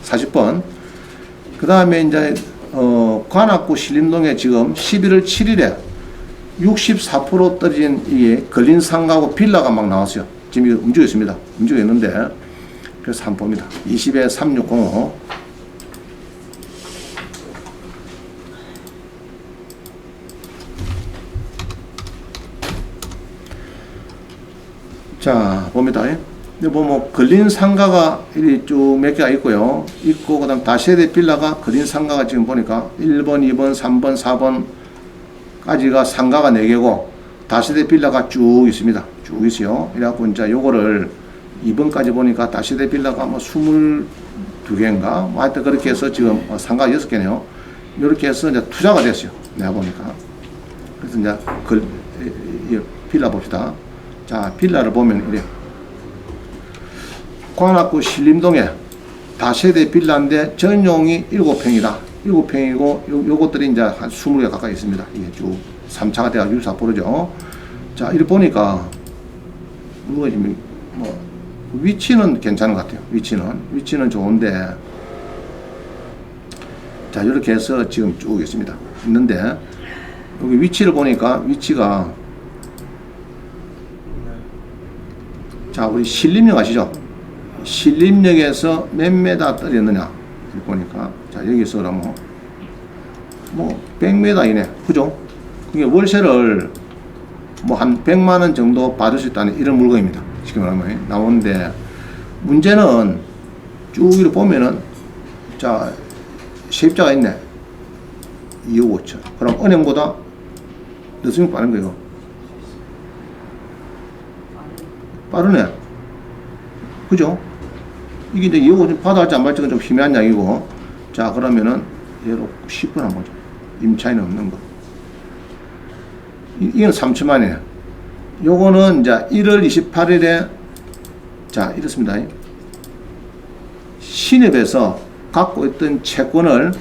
40번. 그 다음에 이제, 관악구 신림동에 지금 11월 7일에 64% 떨어진 이게 걸린 상가고 빌라가 막 나왔어요. 지금 이거 움직여 있습니다. 움직여 있는데, 그래서 한번 봅니다. 20에 3605. 자, 봅니다. 근데 뭐 걸린 상가가 쭉 몇 개가 있고요. 있고, 그 다음 다세대 빌라가 걸린 상가가 지금 보니까 1번, 2번, 3번, 4번까지가 상가가 4개고, 다세대 빌라가 쭉 있습니다. 쭉 있어요. 이래갖고 이제 요거를 2번까지 보니까 다세대 빌라가 뭐 22개인가? 뭐 하여튼 그렇게 해서 지금 상가가 6개네요. 이렇게 해서 이제 투자가 됐어요. 내가 보니까. 그래서 이제 빌라 봅시다. 자, 빌라를 보면 이래. 관악구 신림동에 다세대 빌라인데 전용이 7평이다. 7평이고 요것들이 이제 한 20개 가까이 있습니다. 이게 쭉 3차가 돼가 64%죠. 자, 이렇게 보니까 뭐 위치는 괜찮은 것 같아요. 위치는 좋은데, 자, 이렇게 해서 지금 쭉 있습니다. 있는데 여기 위치를 보니까 위치가, 자, 우리 신림역 아시죠? 신림역에서 몇 메다 떨어졌느냐 보니까, 자, 여기서 그러면 뭐 100m 이내, 그죠? 그게 월세를 뭐 한 100만원 정도 받을 수 있다는 이런 물건입니다. 지금 말하면 나오는데, 문제는 쭉 이렇게 보면은, 자, 세입자가 있네. 2억 5천. 그럼 은행보다 늦으면 빠른 거예요. 빠르네. 그죠? 이게 이제 2억 5천 받아갈지 안 받을지는 좀 희미한 양이고, 자, 그러면은 얘로 10분 한번 보죠. 임차인은 없는 거. 이건 3천만이에요. 요거는 이제 1월 28일에, 자, 이렇습니다. 신협에서 갖고 있던 채권을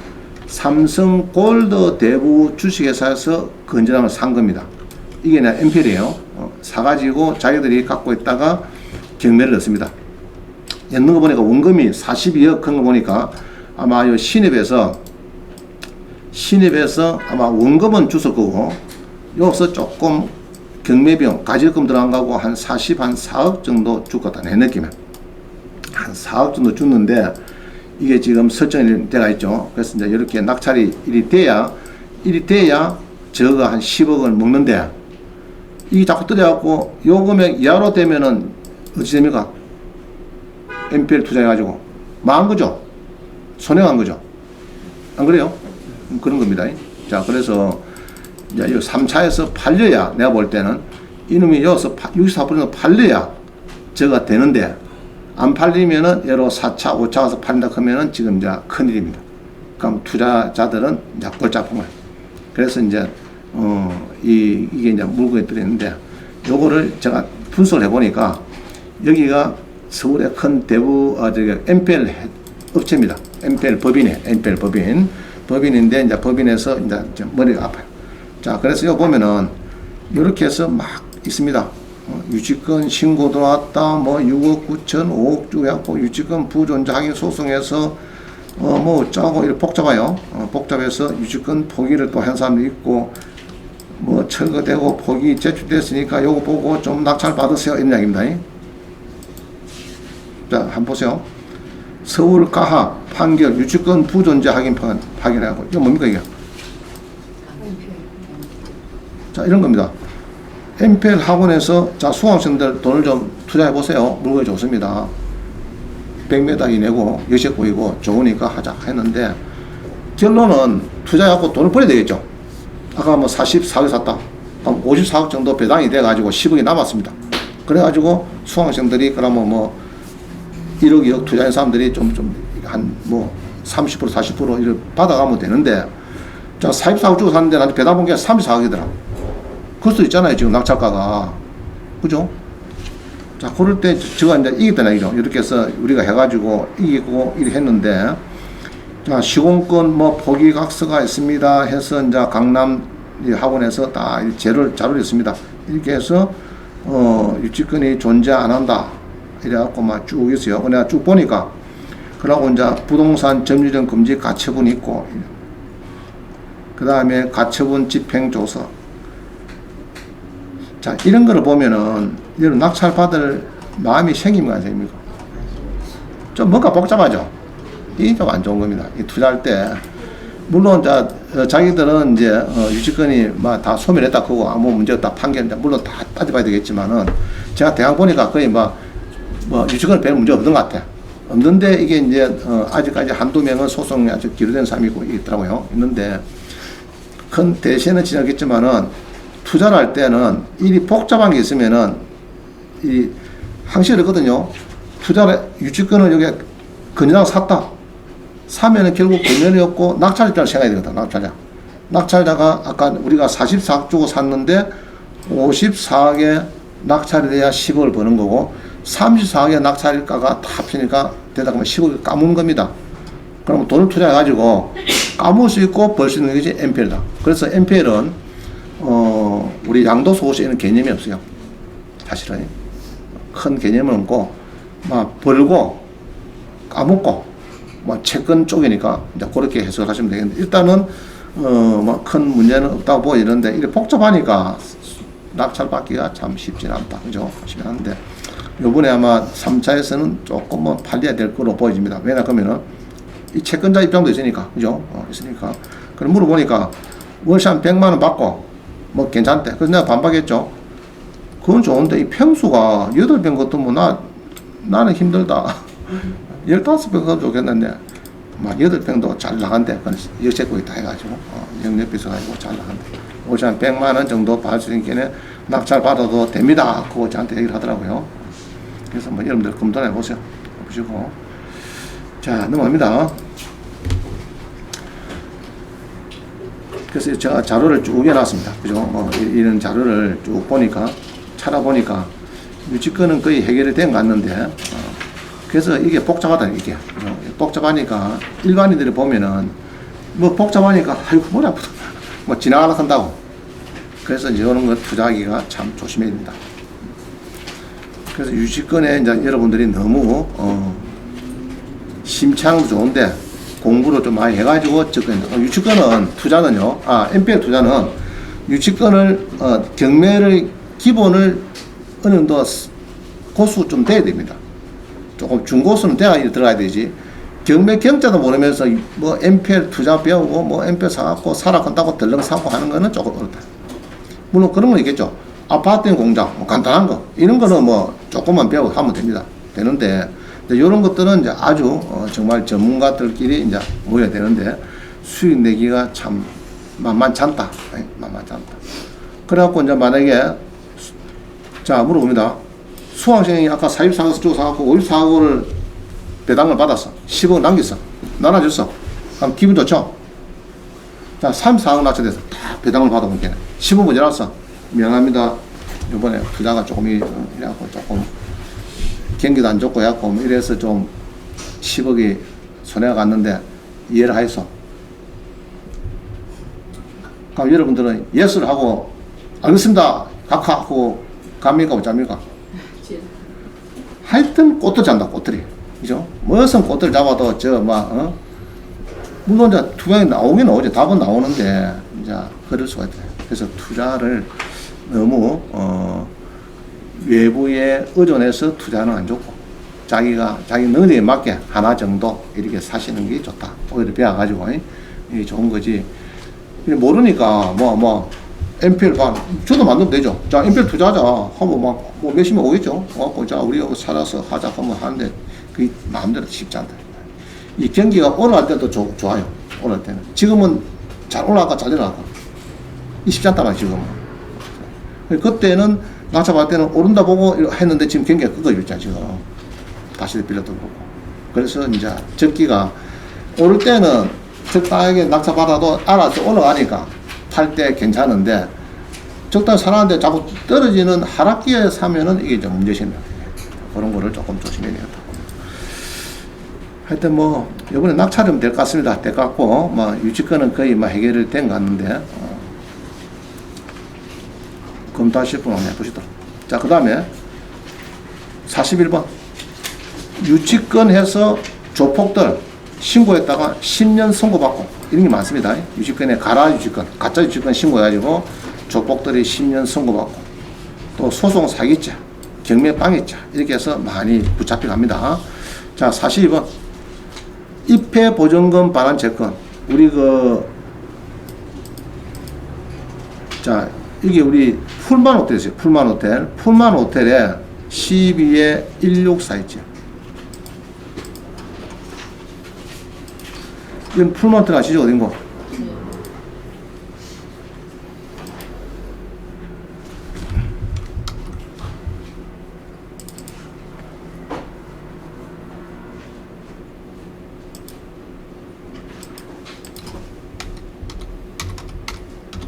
삼성 골드 대부 주식회사에서 건전함을 산 겁니다. 이게 그냥 MPL이에요. 사가지고 자기들이 갖고 있다가 경매를 넣습니다. 넣는 거 보니까 원금이 42억 큰 거 보니까 아마 이 신협에서 아마 원금은 줬을 거고, 여기서 조금 경매비용, 가질금 들어간 거하고 한 4억 정도 줄 거다. 내 느낌에. 한 4억 정도 줬는데, 이게 지금 설정이 돼가 있죠. 그래서 이제 이렇게 낙찰이 일이 돼야 저거 한 10억을 먹는데, 이게 자꾸 떨어져갖고 요 금액 이하로 되면은 어찌 됩니까? MPL 투자해가지고 망한 거죠. 손해한 거죠. 안 그래요? 그런 겁니다. 자, 그래서 이제 이 3차에서 팔려야, 내가 볼 때는 이놈이 여기서 64% 팔려야 저가 되는데, 안 팔리면은 예로 4차, 5차 가서 팔린다 하면은 지금 이제 큰일입니다. 그럼 투자자들은 이제 골치 아픈 거예요. 그래서 이제 이게 이제 물건이 들어있는데, 요거를 제가 분석을 해보니까 여기가 서울의 큰 대부 MPL 업체입니다. MPL 법인인데 이제 법인에서 이제 머리가 아파요. 자, 그래서 여기 보면은 이렇게 해서 막 있습니다. 유치권 신고 들어왔다, 뭐 6억 9천, 5억 쭉 해갖고 유치권 부존재 확인 소송해서 뭐 어쩌고 이렇게 복잡해요. 복잡해서 유치권 포기를 또 한 사람도 있고, 뭐 철거되고 포기 제출됐으니까 요거 보고 좀 낙찰 받으세요, 이런 이야기입니다. 자, 한번 보세요. 서울 가합 판결 유치권 부존재 확인 확인하고, 이거 뭡니까 이게? 자, 이런 겁니다. MPL 학원에서, 자, 수강생들 돈을 좀 투자해 보세요. 물건이 좋습니다. 100m 이내고 여색 보이고 좋으니까 하자 했는데, 결론은 투자해갖고 돈을 버려야 되겠죠. 아까 뭐 44억 샀다. 그럼 54억 정도 배당이 돼가지고 10억이 남았습니다. 그래가지고 수강생들이 그러면 뭐 1억, 2억 투자한 사람들이 한 뭐 30%, 40% 이렇게 받아가면 되는데, 자, 44억 주고 샀는데 나한테 배당 본 게 34억이더라. 그럴 수도 있잖아요, 지금 낙찰가가. 그죠? 자, 그럴 때 제가 이제 이겼다는 얘기죠. 이렇게 해서 우리가 해가지고 이기고 이렇게 했는데, 자, 시공권 뭐 포기각서가 있습니다 해서 이제 강남 학원에서 다 자료를 있습니다. 이렇게 해서 유치권이 존재 안 한다 이래갖고 막 쭉 있어요. 내가 쭉 보니까 그러고 이제 부동산 점유권 금지 가처분 있고, 그 다음에 가처분 집행조서. 자, 이런 거를 보면은, 이런 낙찰 받을 마음이 생기면 안 됩니까? 좀 뭔가 복잡하죠? 이게 좀 안 좋은 겁니다. 이 투자할 때. 물론, 자기들은 이제, 유치권이 막 다 소멸했다 그거 아무 문제 없다 판결인데, 물론 다 따져봐야 되겠지만은, 제가 대학 보니까 거의 유치권은 별 문제 없는 것 같아. 없는데, 이게 이제, 아직까지 한두 명은 소송이 아주 기록된 사람이 있더라고요. 있는데, 큰 대세는 지나겠지만은, 투자를 할 때는 일이 복잡한 게 있으면은, 항상 그렇거든요. 유치권을 여기 건전하게 샀다. 사면은 결국 금연이 없고 낙찰자를 생각해야 되거든. 낙찰자가 아까 우리가 44억 주고 샀는데 54억에 낙찰이 돼야 10억을 버는 거고 34억에 낙찰가가 다 합치니까 되다 보면 10억을 까무는 겁니다. 그러면 돈을 투자해가지고 까물 수 있고 벌 수 있는 것이 NPL이다. 그래서 NPL은 우리 양도소득세에는 개념이 없어요. 사실은 큰 개념은 없고 막 벌고 까먹고 채권 쪽이니까 이제 그렇게 해석하시면 되겠는데 일단은 큰 문제는 없다고 보이는데 이게 복잡하니까 낙찰 받기가 참 쉽지 않다. 그죠? 하시면 하는데 요번에 아마 3차에서는 조금 팔려야 될 거로 보여집니다. 왜냐 그러면은 이 채권자 입장도 있으니까. 그죠? 있으니까. 그럼 물어보니까 월세 한 100만 원 받고 괜찮대. 그래서 내가 반박했죠. 그건 좋은데 이 평수가 8평 것도 나는 힘들다. 15평 가도 좋겠는데, 8평도 잘 나간대. 역세권 있다 해가지고, 영역비서 가지고 잘 나간대. 혹시 한 100만 원 정도 받을 수 있겠네. 낙찰 받아도 됩니다. 그거 저한테 얘기를 하더라고요. 그래서 여러분들 검토해 보세요. 보시고. 자, 넘어갑니다. 그래서 제가 자료를 쭉 해놨습니다. 그죠? 이런 자료를 쭉 찾아보니까, 유치권은 거의 해결이 된 것 같는데, 그래서 이게 복잡하다, 이게. 복잡하니까, 일반인들이 보면은, 복잡하니까, 아이고, 머리 아프다. 지나가려 한다고. 그래서 이제 이런 거 투자하기가 참 조심해야 됩니다. 그래서 유치권에 이제 여러분들이 너무, 심창도 좋은데, 공부를 좀 많이 해가지고 접근해요. 유치권은, 투자는요, NPL 투자는 유치권을, 경매를, 기본을 어느 정도 고수 좀 돼야 됩니다. 조금 중고수는 들어가야 되지. 경매 경자도 모르면서 NPL 투자 배우고 NPL 사갖고 사락한다고 덜렁 사고 하는 거는 조금 어렵다. 물론 그런 건 있겠죠. 아파트 공장, 간단한 거. 이런 거는 조금만 배우고 하면 됩니다. 되는데, 이런 것들은 이제 아주 정말 전문가들끼리 이제 모여야 되는데, 수익 내기가 참 만만치 않다. 만만치 않다. 그래갖고 이제 만약에, 물어봅니다. 수강생이 아까 44억에서 주고 사갖고 54억을 배당을 받았어. 10억 남겼어. 나눠줬어. 그럼 기분 좋죠? 자, 34억 낙찰돼서 다 배당을 받아본 게 15억 모자랐어. 미안합니다. 이번에 투자가 이래갖고 조금 경기도 안 좋고 해갖고 이래서 좀 10억이 손해가 갔는데 이해를 하였어. 그럼 여러분들은 예스를 하고 알겠습니다. 각하하고 갑니까 어쩝니까? 하여튼 꽃도 잔다, 꽃들이. 그죠? 무슨 꽃들 잡아도 물론 이제 투명이 나오긴 나오죠. 답은 나오는데, 이제 그럴 수가 있다. 그래서 투자를 너무, 외부에 의존해서 투자는 안 좋고, 자기 능력에 맞게 하나 정도 이렇게 사시는 게 좋다. 오히려 배워가지고, 이게 좋은 거지. 모르니까, NPL 저도 만들면 되죠. 자, NPL 투자하자. 하면 몇십만 오겠죠. 자, 우리가 살아서 하자 하면 하는데, 그게 마음대로 쉽지 않다. 이 경기가 올라갈 때도 좋아요. 올라갈 때는. 지금은 잘 올라갈까, 잘 내려갈까. 이 쉽지 않단 말이야, 지금은. 그때는, 낙찰받을 때는 오른다 보고 했는데 지금 경기가 끄거져 있잖아, 지금. 다시 빌려도 보고. 그래서 이제 적기가 오를 때는 적당하게 낙찰받아도 알아서 올라가니까 팔 때 괜찮은데 적당히 사놨는데 자꾸 떨어지는 하락기에 사면은 이게 좀 문제십니다. 그런 거를 조금 조심해야 되겠다. 하여튼 이번에 낙찰은 될 것 같습니다. 될 것 같고, 유치권은 거의 해결이 된 것 같는데, 검토하실 분 한번 해보시도록. 자, 그 다음에 41번. 유치권 해서 조폭들 신고했다가 10년 선고받고 이런 게 많습니다. 유치권에 가짜 유치권 신고해가지고 조폭들이 10년 선고받고 또 소송 사기죄, 경매방해죄 이렇게 해서 많이 붙잡혀갑니다. 자, 42번 입회보증금 반환 채권. 우리 자, 이게 우리 풀만 호텔이죠. 풀만 호텔. 풀만 호텔에 12에 1642죠. 이건 풀만 호텔 아시죠? 어딘고?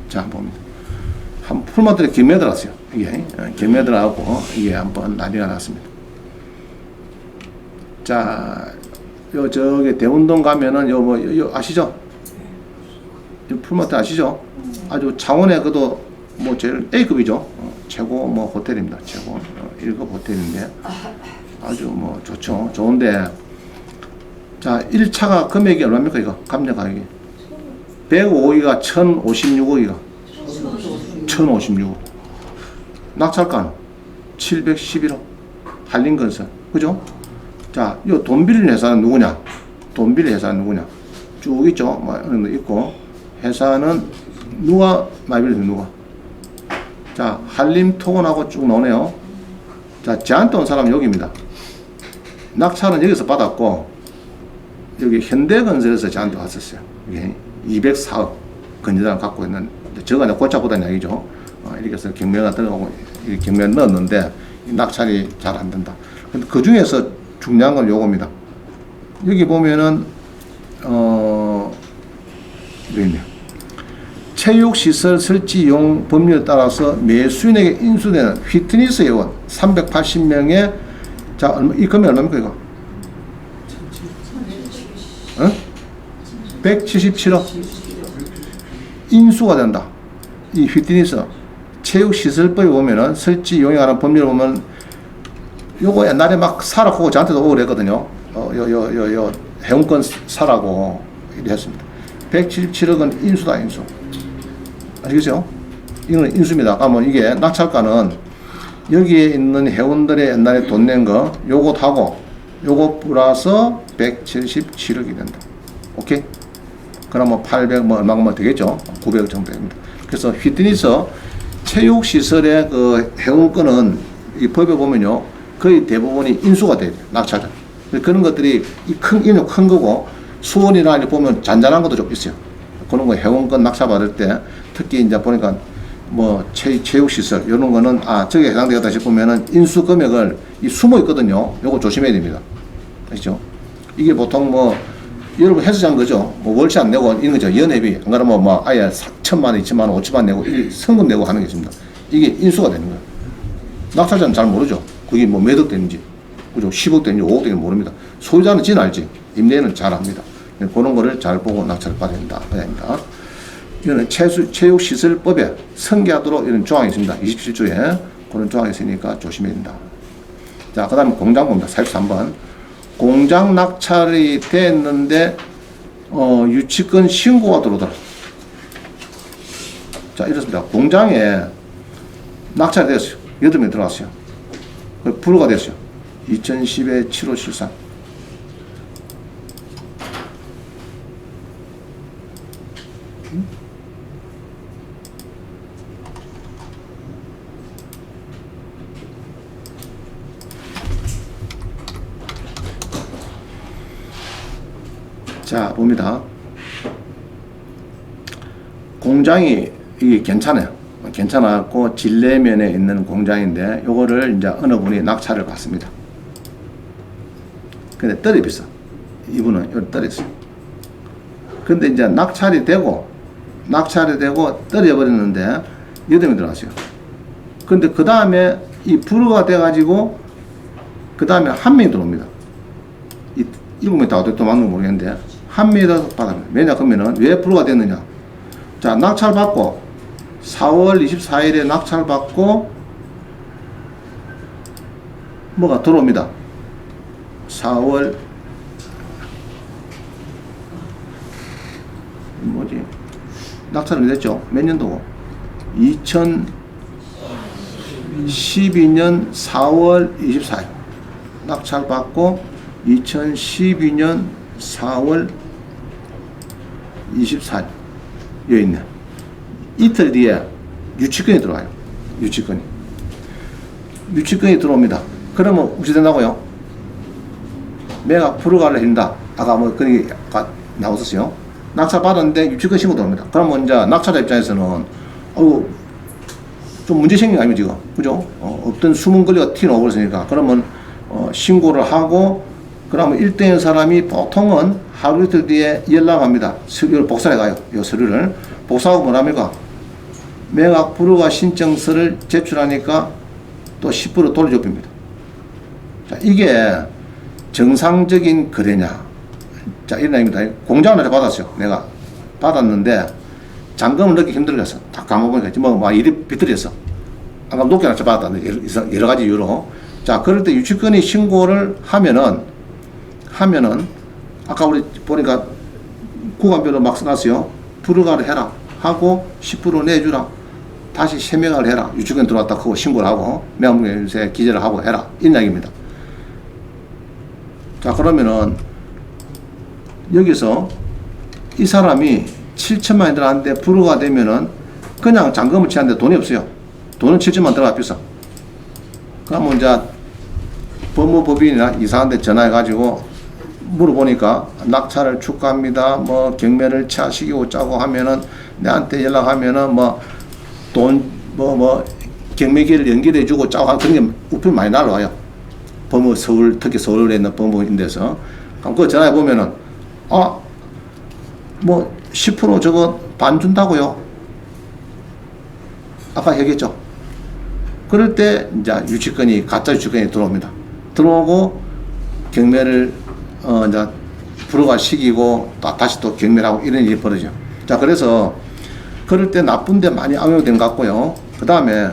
자, 한번 봅니다. 한 풀마들에 경매 들어갔어요. 이게 경매 들어가고 이게 한번 난리가 났습니다. 자, 요 저기 대운동 가면은 요 아시죠? 요 풀마트 아시죠? 아주 창원에 그도 뭐 제일 A급이죠. 최고 뭐 호텔입니다. 최고 1급 호텔인데 아주 뭐 좋죠. 좋은데 자, 1차가 금액이 얼마입니까 이거? 감정 가격이 105억이가 1056억이가 1056억. 낙찰가는 711억. 한림건설. 그죠? 자, 이 돈 빌린 회사는 누구냐? 돈 빌린 회사는 누구냐? 쭉 있죠? 뭐, 이런 거 있고. 회사는 누가 많이 빌린 누가? 자, 한림토건하고 쭉 나오네요. 자, 저한테 온 사람은 여기입니다. 낙찰은 여기서 받았고, 여기 현대건설에서 저한테 왔었어요. 이게 204억 건재단을 갖고 있는, 저가 고차보다는 이야기죠. 이렇게 해서 경매가 들어가고, 경매를 넣었는데, 낙찰이 잘 안 된다. 근데 그 중에서 중요한 건 요겁니다. 여기 보면은, 여기 있네요. 체육시설 설치 이용 법률에 따라서 매수인에게 인수되는 휘트니스 회원 380명의, 자, 이 금액 얼마입니까, 이거? 177억. 인수가 된다. 이 휘트니스 체육시설법에 보면은 설치 이용에 관한 법률을 보면 요거 옛날에 막 사라고 저한테도 오고 그랬거든요. 요 회원권 사라고 이랬습니다. 177억은 인수다, 인수. 아시겠죠? 이거는 인수입니다. 그러면 이게 낙찰가는 여기에 있는 회원들의 옛날에 돈 낸 거 요것하고 요거 플러스 177억이 된다. 오케이? 그러면 800 뭐 얼마가 뭐 되겠죠? 900억 정도 됩니다. 그래서 휘트니스 체육시설의 그 회원권은 이 법에 보면요, 거의 대부분이 인수가 돼요. 낙찰은. 그런 것들이 인용 큰 거고, 수원이나 보면 잔잔한 것도 좀 있어요. 그런 거 회원권 낙찰 받을 때, 특히 이제 보니까 뭐 체육시설, 이런 거는, 저게 해당되겠다 싶으면은 인수 금액을 숨어 있거든요. 요거 조심해야 됩니다. 아시죠? 이게 보통 뭐, 여러분 헬스장 거죠. 뭐 월세 안 내고 이런 거죠. 연회비. 안 그러면 뭐 아예 1,000만 원, 2,000만 원, 5,000만 원 내고 성금 내고 하는 게 있습니다. 이게 인수가 되는 거예요. 낙찰자는 잘 모르죠. 그게 뭐 몇 억 되는지, 그죠? 10억 되는지 5억 되는지 모릅니다. 소유자는 진 알지. 임대인은 잘 압니다. 그런 거를 잘 보고 낙찰을 받아야 된다. 이거는 체육시설법에 성계하도록 이런 조항이 있습니다. 27조에 그런 조항이 있으니까 조심해야 된다. 자, 그 다음에 공장 봅니다. 43번. 공장 낙찰이 됐는데 유치권 신고가 들어오더라. 자, 이렇습니다. 공장에 낙찰이 됐어요. 8명이 들어왔어요. 불허가 됐어요. 2010에 7호 실상. 자, 봅니다. 공장이 이게 괜찮아요. 괜찮았고 진례면에 있는 공장인데 요거를 이제 어느 분이 낙찰을 받습니다. 근데 떨이 비싸. 이분은 여기 떨이 있어요. 근데 이제 낙찰이 되고 떨어져 버렸는데 8명이 들어갔어요. 근데 그 다음에 이 불허가 돼가지고 그 다음에 1명이 들어옵니다. 이 7명이 다 어떻게 또 맞는 거 모르겠는데 1명이 더 받아요. 왜냐 그러면은 왜 불허가 됐느냐. 자, 낙찰 받고 4월 24일에 낙찰 받고 뭐가 들어옵니다. 4월 낙찰은 됐죠. 몇 년도고? 2012년 4월 24일 낙찰 받고 2012년 4월 24일 여기 있네. 이틀 뒤에 유치권이 들어와요. 유치권이 들어옵니다. 그러면 어떻게 된다고요? 매각 불허가를 해준다. 아까 뭐 그게 나왔었어요. 낙찰 받았는데 유치권 신고 들어옵니다. 그러면 이제 낙찰자 입장에서는 좀 문제 생긴 거 아니면 지금 그죠? 어떤 숨은 권리가 튀어나오고 있으니까 그러면 신고를 하고 그러면 1등인 사람이 보통은 하루 이틀 뒤에 연락합니다. 서류를 복사해 가요. 이 서류를 복사하고 뭐랍니까? 매각 불허가 신청서를 제출하니까 또 10% 돌려줍니다. 자, 이게 정상적인 거래냐? 자, 이런 얘기입니다. 공장을 내가 받았어요. 내가 받았는데 잔금을 넣기 힘들겠어. 다 감아보니까 뭐 일이 비틀렸어. 아까 높게 낙찰 받았다는데 여러 가지 이유로. 자, 그럴 때 유치권이 신고를 하면은 아까 우리 보니까 구간별로 막 써놨어요. 불허가를 해라 하고 10% 내주라. 다시 세매각을 해라. 유치권 들어왔다 하고 신고를 하고 매각무효세 기재를 하고 해라. 이런 이야기입니다. 자, 그러면은 여기서 이 사람이 7천만 원 들어갔는데 불허가 되면은 그냥 잔금을 치는데 돈이 없어요. 돈은 7천만 원 들어가 비싸. 그러면 이제 법무법인이나 이사한테 전화해가지고 물어보니까 낙찰을 축하합니다. 뭐 경매를 취하시키고 짜고 하면은 내한테 연락하면은 경매기를 연결해주고 짜고 하는 그런 게 우편 많이 날라와요. 서울, 특히 서울에 있는 법무인데서. 그럼 그거 전화해보면은, 10% 저거 반 준다고요? 아까 얘기했죠? 그럴 때, 이제 가짜 유치권이 들어옵니다. 들어오고, 경매를, 이제, 불허가 시키고, 다시 또 경매를 하고, 이런 일이 벌어져요. 자, 그래서, 그럴 때 나쁜데 많이 악용되는 것 같고요. 그 다음에,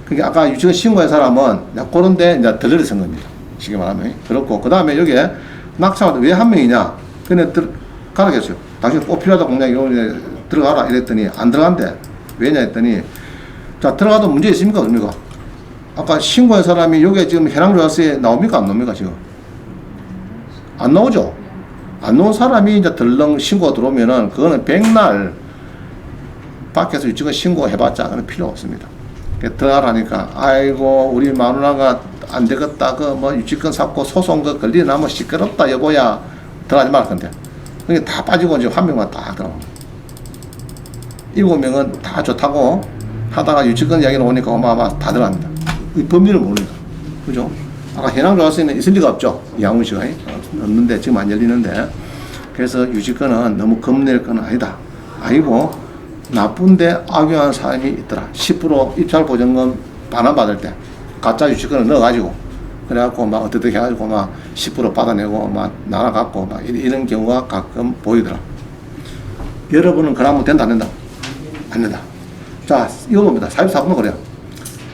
그게 아까 유치권 신고한 사람은, 그런 데 이제 덜러리 쓴 겁니다. 쉽게 말하면. 그렇고, 그 다음에 여기에 낙찰받은 왜 한 명이냐? 그냥 가라겠어요. 당신 꼭 필요하다 공장에 들어가라. 이랬더니, 안 들어간대. 왜냐 했더니, 자, 들어가도 문제 있습니까? 없습니까? 아까 신고한 사람이 여기에 지금 해랑조합서에 나옵니까? 안 나옵니까? 지금? 안 나오죠? 안 나온 사람이 이제 덜렁 신고가 들어오면은, 그거는 백날 밖에서 유치권 신고해봤자 그건 필요 없습니다. 들어가라니까, 아이고, 우리 마누라가 안 되겠다. 유치권 샀고 소송 걸리나 시끄럽다, 여보야. 들어가지 말 건데. 그게 다 빠지고 이제 한 명만 딱 들어가. 7명은 다 좋다고 하다가 유치권 이야기 나오니까 어마어마 다 들어갑니다. 법리를 모르니까. 그죠? 아까 해랑조합서에는 있을 리가 없죠. 양훈씨가. 없는데, 지금 안 열리는데. 그래서 유치권은 너무 겁낼 건 아니다. 아니고, 나쁜데 악용하는 사람이 있더라. 10% 입찰 보증금 반환받을 때 가짜 유치권을 넣어가지고 그래갖고 어떻게 해가지고 10% 받아내고 나가갖고 이런 경우가 가끔 보이더라. 여러분은 그러면 된다 안 된다? 안 된다. 자, 이거 봅니다. 44번은 그래요.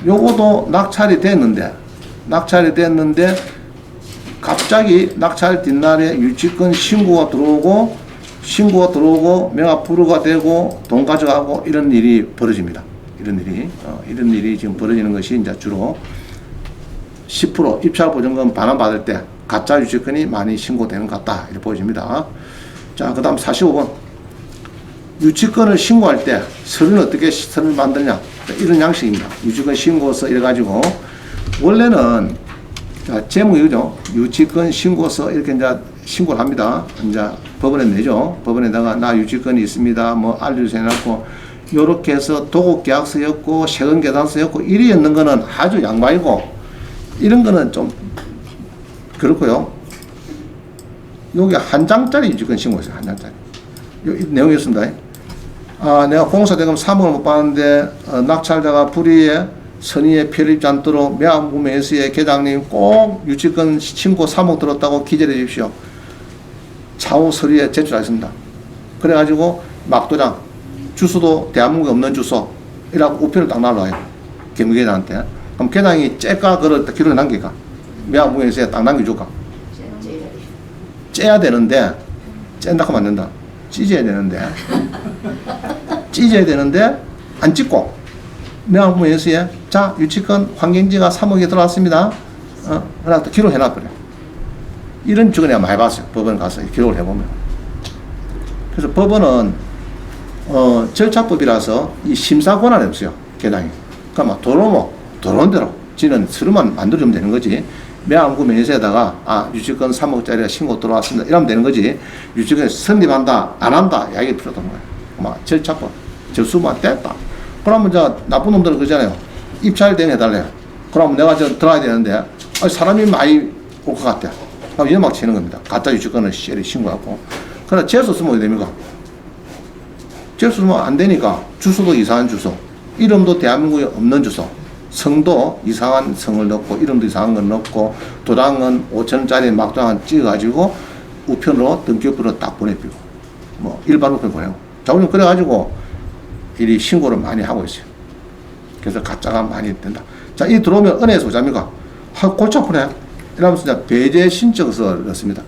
요거도 낙찰이 됐는데 갑자기 낙찰 뒷날에 유치권 신고가 들어오고 매각 불허가 되고 돈 가져가고 이런 일이 벌어집니다. 이런 일이 지금 벌어지는 것이 이제 주로 10% 입찰 보증금 반환받을 때 가짜 유치권이 많이 신고되는 것 같다. 이렇게 보여집니다. 자, 그 다음 45번. 유치권을 신고할 때 서류는 어떻게 서류를 만드냐. 이런 양식입니다. 유치권 신고서 이래가지고 원래는 자, 제목이 이거죠. 유치권 신고서 이렇게 이제 신고를 합니다. 이제 법원에 내죠. 법원에다가 나 유치권이 있습니다. 알려주세요 해놓고 요렇게 해서 도급계약서였고 세금계산서였고 이랬는 거는 아주 양반이고 이런 거는 좀 그렇고요. 여기 한 장짜리 유치권 신고 있어요. 한 장짜리. 요 내용이 있습니다. 내가 공사대금 3억을 못 받는데 낙찰자가 불의에 선의에 편입지 않도록 매각무매수의 계장님 꼭 유치권 신고 3억 들었다고 기재해 주십시오. 차후 서류에 제출하겠습니다. 그래가지고 막도장 주소도 대한민국에 없는 주소 이라고 우편을 딱 날라와요. 계장한테. 그럼 계장이 째까 그걸 기록에 남길까? 매각무매수에 딱 남겨줄까? 째야 되는데 쨘다 하면 안 된다. 찢어야 되는데 찢어야 되는데 안 찢고 명함부에서에 자 유치권 환경지가 3억이 들어왔습니다. 그래서 기록해 놔버려. 이런 적은 내가 많이 봤어요. 법원 가서 기록을 해보면. 그래서 법원은 절차법이라서 이 심사 권한이 없어요. 개당이. 그러니까 막 들어온 대로 지는 서류만 만들어주면 되는 거지. 매한구 명의서에다가 유치권 3억짜리가 신고 들어왔습니다. 이러면 되는 거지. 유치권 성립한다 안 한다 이야기 필요도 없는 거예요. 막 절차법 접수만 됐다. 그러면 나쁜 놈들은 그러잖아요. 입찰 대행해달래요. 그러면 내가 들어야 되는데 사람이 많이 올 것 같아. 그럼 연막 치는 겁니다. 가짜 유치권을 시절에 신고하고. 그러나 재수 쓰면 어떻게 됩니까? 재수 쓰면 안 되니까 주소도 이상한 주소, 이름도 대한민국에 없는 주소, 성도 이상한 성을 넣고 이름도 이상한 걸 넣고 도장은 5,000원짜리 막장 찍어가지고 우편으로 등기부로 딱 보내비고 뭐 일반 우편 보내고 자우님 그래가지고 이 신고를 많이 하고 있어요. 그래서 가짜가 많이 된다. 자, 이 들어오면 은혜 소자입니까? 골치 아프네. 이러면서 이제 배제 신청서를 넣습니다.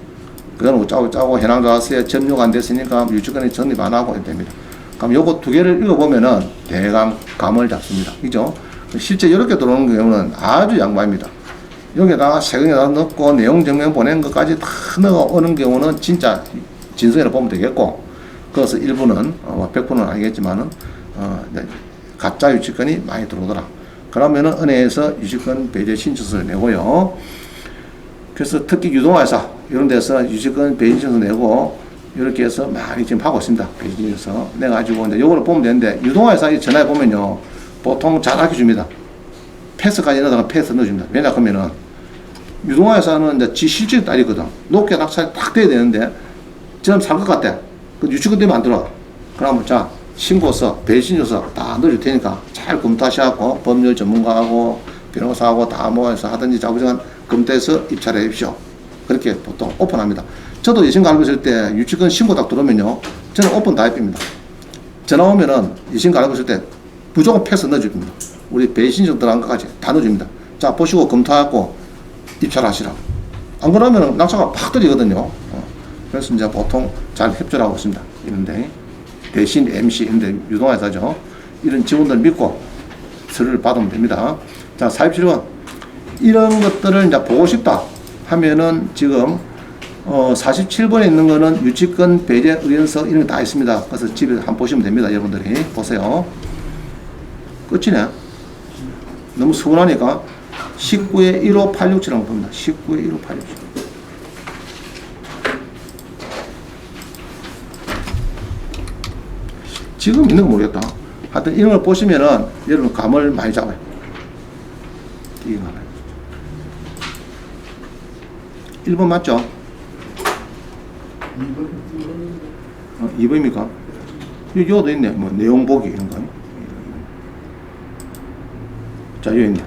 그거는 짜고 해당 자세에 점유가 안 됐으니까 유치권이 정립 안 하고 됩니다. 그럼 요거 두 개를 읽어보면은 대강 감을 잡습니다. 그죠? 실제 이렇게 들어오는 경우는 아주 양반입니다. 여기다가 세금에다 넣고 내용 증명 보낸 것까지 다 넣어오는 경우는 진짜 진성이라 보면 되겠고, 그래서 일부는 100%는 아니겠지만은 가짜 유치권이 많이 들어오더라. 그러면은 은행에서 유치권 배제 신청서를 내고요. 그래서 특히 유동화회사 이런 데서 유치권 배제 신청서 내고 이렇게 해서 많이 지금 하고 있습니다. 배제 신청서 내가지고 이제 요거를 보면 되는데, 유동화회사에 전화해 보면요 보통 잘 알려줍니다. 패스까지 넣어다가 패스 넣어줍니다. 왜냐 하면은 유동화회사는 이제 지 실질 딸이거든. 높게 낙찰이 딱 돼야 되는데 저는 살 것 같아. 그 유치권 되면 안 들어. 그러면 자 신고서 배신서서 다 넣어줄 테니까 잘 검토하셔갖고 법률 전문가하고 변호사하고 다 모아서 하든지 자부정한 검토해서 입찰해 주십시오. 그렇게 보통 오픈합니다. 저도 예신 갈고 있을 때 유치권 신고 딱 들어오면요 저는 오픈 다 해줍니다. 전화 오면은 예신 갈고 있을 때 무조건 패스 넣어줍니다. 우리 배신청 들어간 것까지 다 넣어줍니다. 자 보시고 검토하고 입찰하시라고. 안 그러면 낙찰가 팍 떨어지거든요. 그래서 이제 보통 잘 협조를 하고 있습니다. 이런데 대신 MC 인데 유동회사죠. 이런 직원들 믿고 서류를 받으면 됩니다. 자, 사입실원 이런 것들을 이제 보고 싶다 하면은 지금 47번에 있는 거는 유치권 배제 의견서 이런 게 다 있습니다. 그래서 집에 한번 보시면 됩니다. 여러분들이 보세요. 끝이네. 너무 서운하니까 19의 15867이라고 봅니다. 19의 15867. 지금 있는 거 모르겠다. 하여튼 이런 걸 보시면은 여러분 감을 많이 잡아요. 이거 하나. 1번 맞죠? 2번입니까? 여기도 있네. 뭐 내용 보기 이런 거. 자, 여기 있네.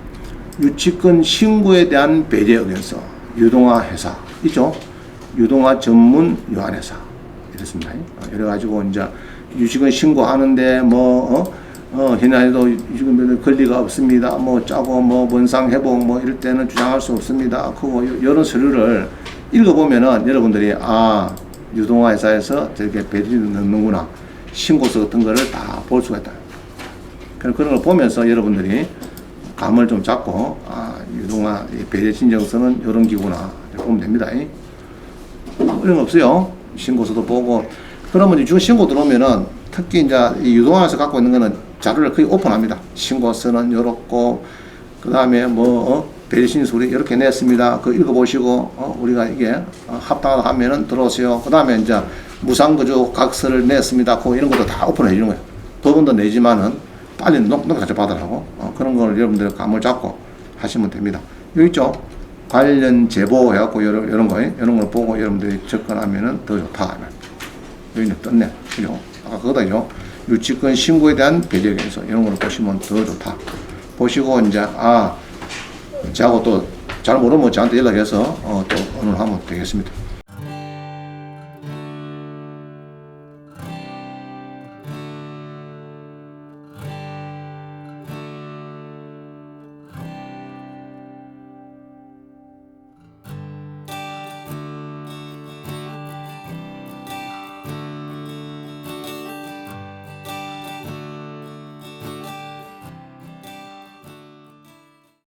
유치권 신고에 대한 배제 의견서. 유동화 회사. 있죠? 유동화 전문 유한회사. 이렇습니다. 이래가지고 이제 유치권 신고하는데 현안에도 유치권 권리가 없습니다. 짜고 원상 회복 이럴 때는 주장할 수 없습니다. 그거 이런 서류를 읽어보면은 여러분들이 유동화 회사에서 저렇게 배지를 넣는구나. 신고서 같은 거를 다 볼 수가 있다. 그런 걸 보면서 여러분들이 감을 좀 잡고 유동화 배제 신청서는 이런 기구나 보면 됩니다. 이런 거 없어요. 신고서도 보고. 그러면 중 신고 들어오면은 특히 이제 이 유동화에서 갖고 있는 거는 자료를 거의 오픈합니다. 신고서는 요렇고 그 다음에 배신수리 이렇게 냈습니다. 그 읽어보시고 우리가 이게 합당하다 하면은 들어오세요. 그 다음에 이제 무상거주 각서를 냈습니다. 이런 것도 다 오픈해 주는 거예요. 법원도 내지만은 빨리 넘겨서 받으라고. 그런 걸 여러분들 감을 잡고 하시면 됩니다. 여기 있죠. 관련 제보 해갖고 이런 걸 보고 여러분들이 접근하면은 더 좋다. 여기 떴네. 그죠? 아까 그거다죠. 유치권 신고에 대한 배제에서 이런 걸 보시면 더 좋다. 보시고 이제 저하고 또 잘 모르면 저한테 연락해서 또 오늘 하면 되겠습니다.